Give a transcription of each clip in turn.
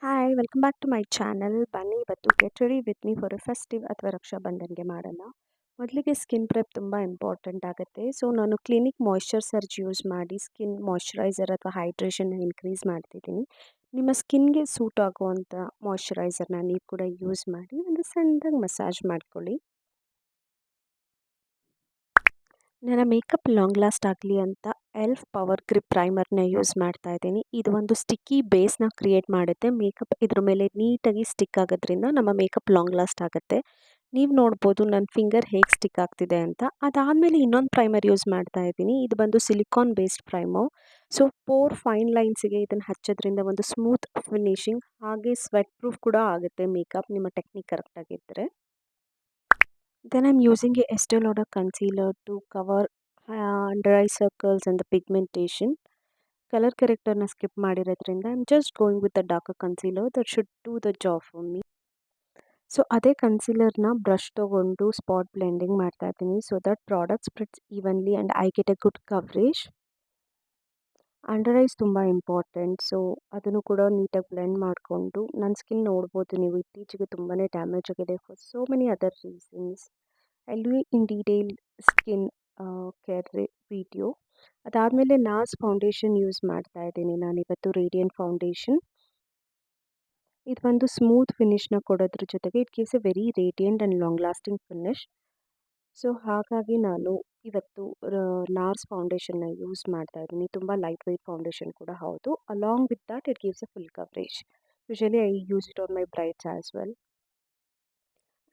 Hi welcome back to my channel. ಬನ್ನಿ ಇವತ್ತು get ready with me for a festive ಅಥವಾ ರಕ್ಷಾಬಂಧನ್ಗೆ ಮಾಡೋಣ. ಮೊದಲಿಗೆ ಸ್ಕಿನ್ ಪ್ರೆಪ್ ತುಂಬ ಇಂಪಾರ್ಟೆಂಟ್ ಆಗುತ್ತೆ. ಸೊ ನಾನು ಕ್ಲಿನಿಕ್ ಮಾಯ್ಶ್ಚರ್ ಸರ್ಜ್ ಯೂಸ್ ಮಾಡಿ ಸ್ಕಿನ್ ಮಾಯ್ಶ್ಚರೈಸರ್ ಅಥವಾ ಹೈಡ್ರೇಷನ್ನ ಇನ್ಕ್ರೀಸ್ ಮಾಡ್ತಿದ್ದೀನಿ. ನಿಮ್ಮ ಸ್ಕಿನ್ಗೆ ಸೂಟ್ ಆಗುವಂಥ ಮಾಯ್ಶ್ಚರೈಸರ್ನ ನೀವು ಕೂಡ ಯೂಸ್ ಮಾಡಿ ಒಂದು ಸಣ್ಣದಾಗಿ ಮಸಾಜ್ ಮಾಡ್ಕೊಳ್ಳಿ. ನನ್ನ ಮೇಕಪ್ ಲಾಂಗ್ ಲಾಸ್ಟ್ ಆಗಲಿ ಅಂತ ಎಲ್ಫ್ ಪವರ್ ಗ್ರಿಪ್ ಪ್ರೈಮರ್ನ ಯೂಸ್ ಮಾಡ್ತಾ ಇದ್ದೀನಿ. ಇದು ಒಂದು ಸ್ಟಿಕ್ಕಿ ಬೇಸ್ನ ಕ್ರಿಯೇಟ್ ಮಾಡುತ್ತೆ. ಮೇಕಪ್ ಇದ್ರ ಮೇಲೆ ನೀಟಾಗಿ ಸ್ಟಿಕ್ ಆಗೋದ್ರಿಂದ ನಮ್ಮ ಮೇಕಪ್ ಲಾಂಗ್ ಲಾಸ್ಟ್ ಆಗುತ್ತೆ. ನೀವು ನೋಡ್ಬೋದು ನನ್ನ ಫಿಂಗರ್ ಹೇಗೆ ಸ್ಟಿಕ್ ಆಗ್ತಿದೆ ಅಂತ. ಅದಾದಮೇಲೆ ಇನ್ನೊಂದು ಪ್ರೈಮರ್ ಯೂಸ್ ಮಾಡ್ತಾ ಇದ್ದೀನಿ. ಇದು ಬಂದು silicon based primer. So pore fine ಲೈನ್ಸಿಗೆ ಇದನ್ನು ಹಚ್ಚೋದ್ರಿಂದ ಒಂದು ಸ್ಮೂತ್ ಫಿನಿಶಿಂಗ್ ಹಾಗೆ ಸ್ವೆಟ್ ಪ್ರೂಫ್ ಕೂಡ ಆಗುತ್ತೆ ಮೇಕಪ್ ನಿಮ್ಮ ಟೆಕ್ನಿಕ್ ಕರೆಕ್ಟಾಗಿದ್ದರೆ. Then I'm using a Estee Lauder concealer to cover under eye circles and the pigmentation. Color correctorನ skip ಮಾಡಿರೋದ್ರಿಂದ I'm just going with the darker concealer that should do the job for me. So ಅದೇ ಕನ್ಸೀಲರ್ನ brush ತೊಗೊಂಡು spot blending ಮಾಡ್ತಾ ಇದ್ದೀನಿ so that product spreads evenly and I get A good coverage. Under ice ತುಂಬ important. So ಅದನ್ನು ಕೂಡ ನೀಟಾಗಿ blend ಮಾಡಿಕೊಂಡು ನನ್ನ ಸ್ಕಿನ್ ನೋಡ್ಬೋದು ನೀವು ಇತ್ತೀಚೆಗೆ ತುಂಬಾ ಡ್ಯಾಮೇಜ್ ಆಗಿದೆ for so many other reasons. I do in detail skin care video. ಅದಾದಮೇಲೆ ನಾರ್ಸ್ ಫೌಂಡೇಶನ್ ಯೂಸ್ ಮಾಡ್ತಾ ಇದ್ದೀನಿ ನಾನಿವತ್ತು ರೇಡಿಯಂಟ್ ಫೌಂಡೇಶನ್. ಇದು ಒಂದು ಸ್ಮೂತ್ ಫಿನಿಶ್ನ ಕೊಡೋದ್ರ ಜೊತೆಗೆ it gives A very radiant and long lasting finish. So ಹಾಗಾಗಿ ನಾನು ಇವತ್ತು ನಾರ್ಸ್ ಫೌಂಡೇಶನ್ನ ಯೂಸ್ ಮಾಡ್ತಾ ಇದ್ದೀನಿ. ತುಂಬ ಲೈಟ್ ವೆಯ್ಟ್ ಫೌಂಡೇಶನ್ ಕೂಡ ಹೌದು. Along with that it gives a full coverage. Usually I use it on my brides as well.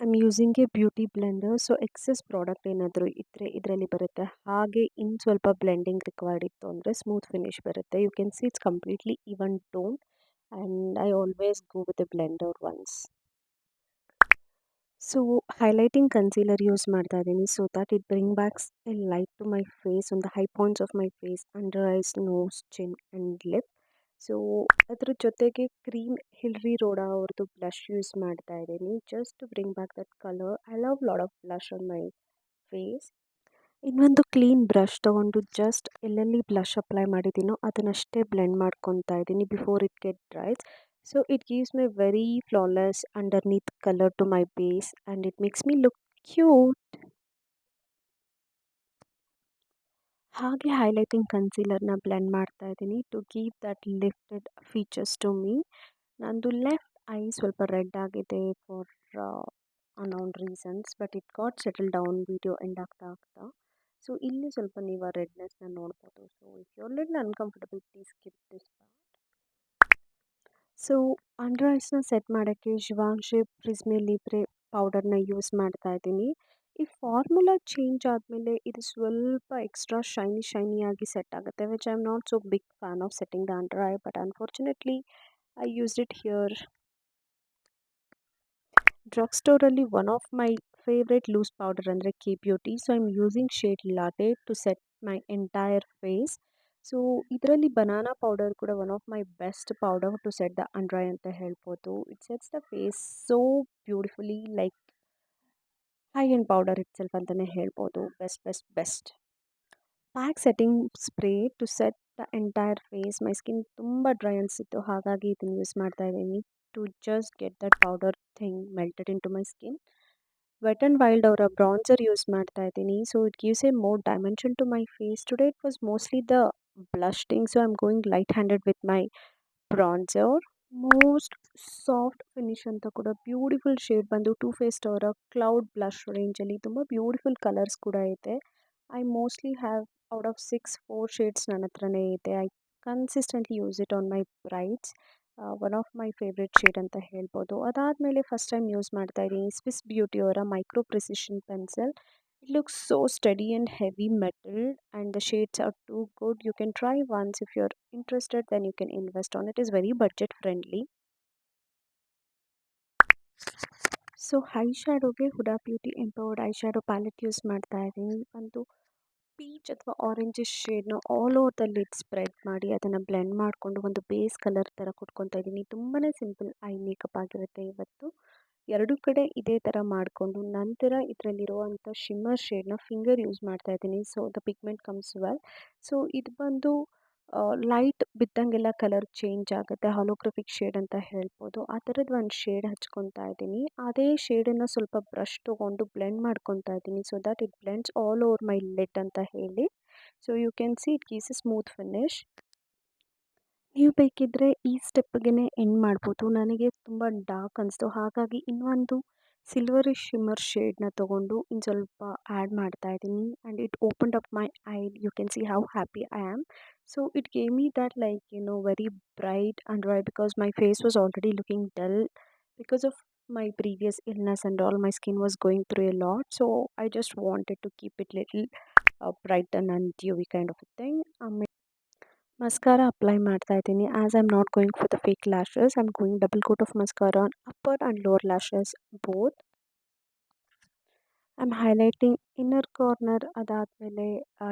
I am using a beauty blender. So excess product ಏನಾದರೂ ಇದ್ದರೆ ಇದರಲ್ಲಿ ಬರುತ್ತೆ. ಹಾಗೆ ಇನ್ನು ಸ್ವಲ್ಪ ಬ್ಲೆಂಡಿಂಗ್ ರಿಕ್ವೈರ್ಡ್ ಇತ್ತು ಅಂದರೆ ಸ್ಮೂತ್ ಫಿನಿಶ್ ಬರುತ್ತೆ. You can see it's completely even tone and I always go with a blender once. So highlighting concealer use ಮಾಡ್ತಾ ಇದ್ದೀನಿ so that it bring backs a light to my face on the high points of my face, under eyes, nose, chin and lip. So ಅದ್ರ ಜೊತೆಗೆ cream ಹಿಲ್ರಿ ರೋಡಾ ಅವ್ರದ್ದು blush use ಮಾಡ್ತಾ ಇದ್ದೀನಿ just to bring back that colour. I love lot of blush on my face. ಇನ್ನೊಂದು clean brush ತೊಗೊಂಡು just ಎಲ್ಲೆಲ್ಲಿ blush apply ಮಾಡಿದ್ದೀನೋ ಅದನ್ನಷ್ಟೇ ಬ್ಲೆಂಡ್ ಮಾಡ್ಕೊತಾ ಇದ್ದೀನಿ before it get dries. So it gives my very flawless underneath colour to my base and it makes me look cute. ಹಾಗೆ highlighting ಕನ್ಸೀಲರ್ನ blend ಮಾಡ್ತಾ ಇದ್ದೀನಿ to give that lifted features to me. ನಂದು left eye ಸ್ವಲ್ಪ red ಆಗಿದೆ for unknown reasons but it got settle down video end ಆಗ್ತಾ ಆಗ್ತಾ. So ಇಲ್ಲಿ ಸ್ವಲ್ಪ ನೀವು ಆ ರೆಡ್ನೆಸ್ನ ನೋಡ್ಬೋದು. So if you are little uncomfortable please skip this part. So under ಐಸ್ನ ಸೆಟ್ ಮಾಡೋಕ್ಕೆ ಶಿವಾಂಶಿ ಪ್ರಿಸ್ಮೆ ಲಿಬ್ರೆ ಪೌಡರ್ನ ಯೂಸ್ ಮಾಡ್ತಾ ಇದ್ದೀನಿ. ಈ ಫಾರ್ಮುಲಾ ಚೇಂಜ್ ಆದಮೇಲೆ ಇದು ಸ್ವಲ್ಪ ಎಕ್ಸ್ಟ್ರಾ ಶೈನಿಯಾಗಿ ಸೆಟ್ ಆಗುತ್ತೆ which I am not so big fan of setting the under eye but unfortunately I used it here. Drug ಸ್ಟೋರಲ್ಲಿ one of my favourite loose powder ಅಂದರೆ Kay Beauty. So I am using shade latte to set my entire face. So ಇದರಲ್ಲಿ banana powder ಕೂಡ one of my best powder to set the under eye ಅಂತ ಹೇಳ್ಬೋದು. It sets the face so beautifully like high end powder ಇಟ್ ಸೆಲ್ಫ್ ಅಂತಲೇ ಹೇಳ್ಬೋದು. Best best best pack setting spray to set the entire face. My skin ತುಂಬ dry ಅನಿಸಿತ್ತು ಹಾಗಾಗಿ ಇದನ್ನು ಯೂಸ್ ಮಾಡ್ತಾ ಇದ್ದೀನಿ to just get that powder thing melted into my skin. Wet and Wild ಅವರ ಬ್ರಾನ್ಸರ್ ಯೂಸ್ ಮಾಡ್ತಾ ಇದ್ದೀನಿ so it gives a more dimension to my face. Today it was mostly the blushing so I am going light handed with my bronzer. Most soft finish ಅಂತ ಕೂಡ beautiful shade ಬಂದು Too Faced ಅವರ cloud blush ರೇಂಜಲ್ಲಿ ತುಂಬ beautiful colours ಕೂಡ ಇದೆ. I mostly have out of 4 shades ನನ್ನ ಹತ್ರನೇ ಇದೆ. I consistently use it on my brides. One of my favourite shade ಅಂತ ಹೇಳ್ಬೋದು. ಅದಾದಮೇಲೆ ಫಸ್ಟ್ ಟೈಮ್ ಯೂಸ್ ಮಾಡ್ತಾ ಇದ್ದೀನಿ ಸ್ವಿಸ್ ಬ್ಯೂಟಿ ಅವರ micro precision pencil. It looks so sturdy and heavy metal and the shades are too good. You can try once if you are interested then you can invest on it is very budget friendly. So eye ಶ್ಯಾಡೋಗೆ Huda Beauty empowered eye shadow palette use ಮಾಡ್ತಾ ಇದ್ದೀನಿ. ಒಂದು peach ಅಥವಾ orangish ಶೇಡ್ನ all over the lid spread ಮಾಡಿ ಅದನ್ನು blend ಮಾಡಿಕೊಂಡು ಒಂದು ಬೇಸ್ ಕಲರ್ ಥರ ಕೊಟ್ಕೊತಾ ಇದ್ದೀನಿ. ತುಂಬಾ ಸಿಂಪಲ್ ಐ ಮೇಕಪ್ ಆಗಿರುತ್ತೆ ಇವತ್ತು. ಎರಡು ಕಡೆ ಇದೇ ಥರ ಮಾಡಿಕೊಂಡು ನಂತರ ಇದರಲ್ಲಿರುವಂಥ ಶಿಮ್ಮರ್ ಶೇಡ್ನ ಫಿಂಗರ್ ಯೂಸ್ ಮಾಡ್ತಾ ಇದ್ದೀನಿ so the pigment comes well. So ಇದು ಬಂದು ಲೈಟ್ ಬಿದ್ದಂಗೆಲ್ಲ ಕಲರ್ ಚೇಂಜ್ ಆಗುತ್ತೆ. ಹಾಲೋಗ್ರಫಿಕ್ ಶೇಡ್ ಅಂತ ಹೇಳ್ಬೋದು. ಆ ಥರದ್ದು ಒಂದು ಶೇಡ್ ಹಚ್ಕೊತಾ ಇದ್ದೀನಿ. ಅದೇ ಶೇಡನ್ನು ಸ್ವಲ್ಪ ಬ್ರಷ್ ತೊಗೊಂಡು ಬ್ಲೆಂಡ್ ಮಾಡ್ಕೊತಾ ಇದ್ದೀನಿ. So that it blends all over my lid ಅಂತ ಹೇಳಿ. So you can see it gives a smooth finish. ನೀವು ಬೇಕಿದ್ದರೆ ಈ ಸ್ಟೆಪ್ಪಿಗೆ ಎಂಡ್ ಮಾಡ್ಬೋದು. ನನಗೆ ತುಂಬ ಡಾರ್ಕ್ ಅನಿಸ್ತು, ಹಾಗಾಗಿ ಇನ್ನೊಂದು ಸಿಲ್ವರಿಶ್ ಶಿಮ್ಮರ್ ಶೇಡ್ನ ತೊಗೊಂಡು ಇನ್ನು ಸ್ವಲ್ಪ ಆ್ಯಡ್ ಮಾಡ್ತಾ ಇದ್ದೀನಿ. And it opened up my eye. You can see how happy I am. So it gave me that like very bright and why because my face was already looking dull because of my previous illness and all. My skin was going through a lot, so I just wanted to keep it little brighten and dewy kind of a thing. Mascara apply ಮಾಡ್ತಾ ಇದ್ದೀನಿ. As I'm not going for the fake lashes, I'm going double coat of mascara on upper and lower lashes both. I'm highlighting inner corner, ಅದಾದಮೇಲೆ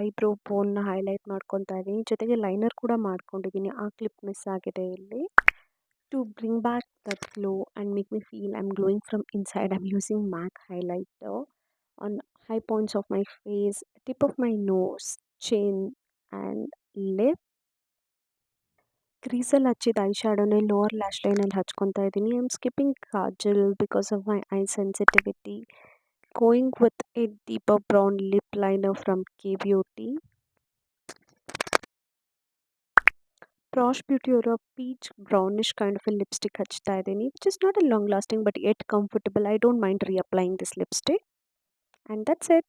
eyebrow ಬೋನ್ನ highlight ಮಾಡ್ಕೊತಾ ಇದ್ದೀನಿ. ಜೊತೆಗೆ liner ಕೂಡ ಮಾಡ್ಕೊಂಡಿದ್ದೀನಿ. ಆ clip miss ಆಗಿದೆ ಇಲ್ಲಿ. To bring back that glow and make me feel I'm glowing from inside, I'm using MAC highlighter on high points of my face, tip of my nose, chin and lip. ಕ್ರೀಸಲ್ಲಿ ಹಚ್ಚಿದ I ಶ್ಯಾಡೋನೇ lower lash ಲೈನಲ್ಲಿ ಹಚ್ಕೊತಾ ಇದ್ದೀನಿ. I am skipping kajal because of my eye sensitivity. Going with a deeper brown lip liner from Kay Beauty. Frosh Beauty ಅವರ peach brownish kind of a lipstick ಹಚ್ತಾ ಇದ್ದೀನಿ. Which is not a long lasting but yet comfortable. I don't mind reapplying this lipstick. And that's it.